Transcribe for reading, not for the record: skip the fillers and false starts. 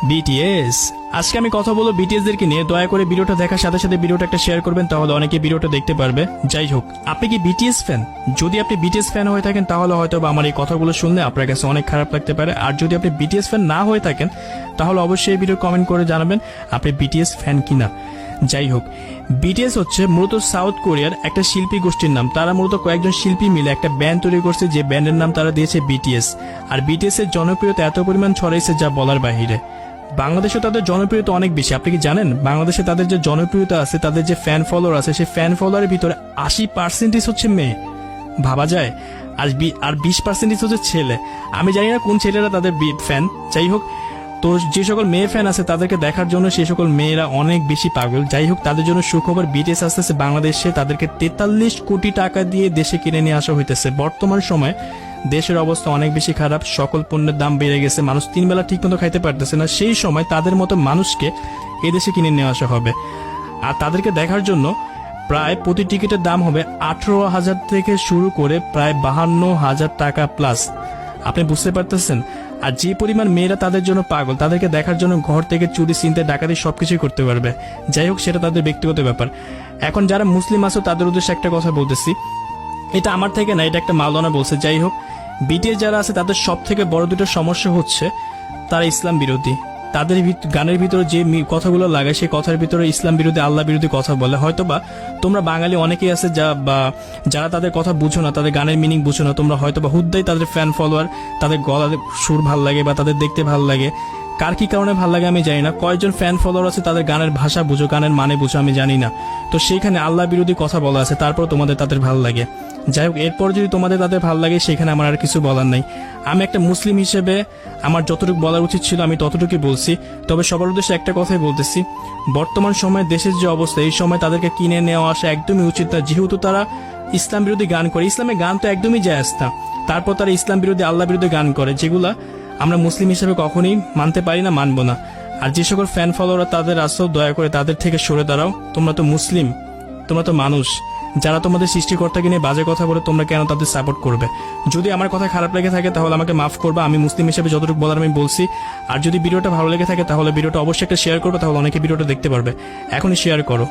BTS. আজকে আমি কথা বলবো বিটিএস দেরকে নিয়ে। দয়া করে ভিডিওটা দেখার সাথে সাথে ভিডিওটা একটা শেয়ার করবেন, তাহলে অনেকে ভিডিওটা দেখতে পারবে। যাই হোক, আপনি কি বিটিএস ফ্যান? যদি আপনি বিটিএস ফ্যান হয়ে থাকেন তাহলে হয়তো আমার এই কথাগুলো শুনলে আপনার কাছে অনেক খারাপ লাগতে পারে। আর যদি আপনি বিটিএস ফ্যান না হয়ে থাকেন তাহলে অবশ্যই এই ভিডিও কমেন্ট করে জানাবেন আপনি বিটিএস ফ্যান কিনা। যাই হোক, বিটিএস হচ্ছে মূলত সাউথ কোরিয়ার একটা শিল্পী গোষ্ঠীর নাম। তারা মূলত কয়েকজন শিল্পী মিলে একটা ব্যান্ড তৈরি করছে, যে ব্যান্ডের নাম তারা দিয়েছে বিটিএস। আর বিটিএস এর জনপ্রিয়তা এত পরিমাণ ছড়াইছে যা বলার বাহিরে। বাংলাদেশে তাদের জনপ্রিয়তা অনেক বেশি। আপনি কি জানেন বাংলাদেশে তাদের যে জনপ্রিয়তা আছে, তাদের যে ফ্যান ফলোয়ার আছে, সেই ফ্যান ফলোয়ারের ভিতরে 80% হচ্ছে মেয়ে। ভাবা যায়। আর 20% হচ্ছে ছেলে। আমি জানি না কোন ছেলেরা তাদের ফ্যান। যাই হোক, তো যে সকল মেয়ে ফ্যান আছে তাদেরকে দেখার জন্য সেই সকল মেয়েরা অনেক বেশি পাগল। যাই হোক, তাদের জন্য সুখবর, বিটিএস আসতেছে বাংলাদেশে। তাদেরকে 43 কোটি টাকা দিয়ে দেশে কিনে নিয়ে আসা হইতেছে। বর্তমান সময়ে দেশের অবস্থা অনেক বেশি খারাপ, সকল পণ্যের দাম বেড়ে গেছে, মানুষ 3 বেলা ঠিক মতো খাইতে পারতেছে না। সেই সময় তাদের মতো মানুষকে এদেশে কিনে নিয়ে আসা হবে। আর তাদেরকে দেখার জন্য প্রায় প্রতি টিকিটের দাম হবে 18,000 থেকে শুরু করে প্রায় 52,000 টাকা প্লাস। আপনি বুঝতে পারতেছেন? আর যে পরিমাণ মেয়েরা তাদের জন্য পাগল, তাদেরকে দেখার জন্য ঘর থেকে চুরি, চিন্তা, ডাকাতি সবকিছুই করতে পারবে। যাই হোক, সেটা তাদের ব্যক্তিগত ব্যাপার। এখন যারা মুসলিম আছে তাদের উদ্দেশ্যে একটা কথা বলতেছি, এটা আমার থেকে না, এটা একটা মাওলানা বলছে। যাই হোক, বিটিএস যারা আছে তাদের সব থেকে বড় দুটো সমস্যা হচ্ছে তারা ইসলাম বিরোধী। তাদের গানের ভিতরে যে কথাগুলো লাগায় সেই কথার ভিতরে ইসলাম বিরোধী, আল্লাহ বিরোধী কথা বলে। হয়তোবা তোমরা বাঙালি অনেকেই আছে যারা তাদের কথা বুঝো না, তাদের গানের মিনিং বুঝো না। তোমরা হয়তোবা হুদ্দাই তাদের ফ্যান ফলোয়ার, তাদের গলার সুর ভাল লাগে বা তাদের দেখতে ভাল লাগে। কার কি কারণে ভাল লাগে আমি জানি না। কয়েকজন ফ্যান ফলোয়ার আছে তাদের গানের ভাষা বুঝো, গানের মানে বুঝো, আমি জানি না। তো সেইখানে আল্লাহ বিরোধী কথা বলা আছে, তারপর তোমাদের তাদের ভাল লাগে। যাই হোক, এরপর যদি তোমাদের তাদের ভাল লাগে সেখানে আমার আর কিছু বলার নাই। আমি একটা মুসলিম হিসেবে আমার যতটুকু বলার উচিত ছিল আমি ততটুকুই বলছি। তবে সবার উদ্দেশ্যে একটা কথাই বলতেছি, বর্তমান সময়ে দেশের যে অবস্থা, এই সময় তাদেরকে কিনে নেওয়া আসা একদমই উচিত না, যেহেতু তারা ইসলাম বিরোধী গান করে। ইসলামের গান তো একদমই জায়েজ না, তারপর তারা ইসলাম বিরোধী, আল্লাহ বিরোধী গান করে, যেগুলা আমরা মুসলিম হিসেবে কখনোই মানতে পারি না, মানবো না। আর যে সকল ফ্যান ফলোয়ার তাদের আসো, দয়া করে তাদের থেকে সরে দাঁড়াও। তোমরা তো মুসলিম, তোমরা তো মানুষ। যারা তোমাদের সৃষ্টিকর্তাকে নিয়ে বাজে কথা বলে তোমরা কেন তাদের সাপোর্ট করবে? যদি আমার কথা খারাপ লেগে থাকে তাহলে আমাকে মাফ করবা, আমি মুসলিম হিসেবে যতটুকু বলার আমি বলছি। আর যদি ভিডিওটা ভালো লেগে থাকে তাহলে ভিডিওটা অবশ্যই একটা শেয়ার করবে, তাহলে অনেকে ভিডিওটা দেখতে পারবে। এখনই শেয়ার করো।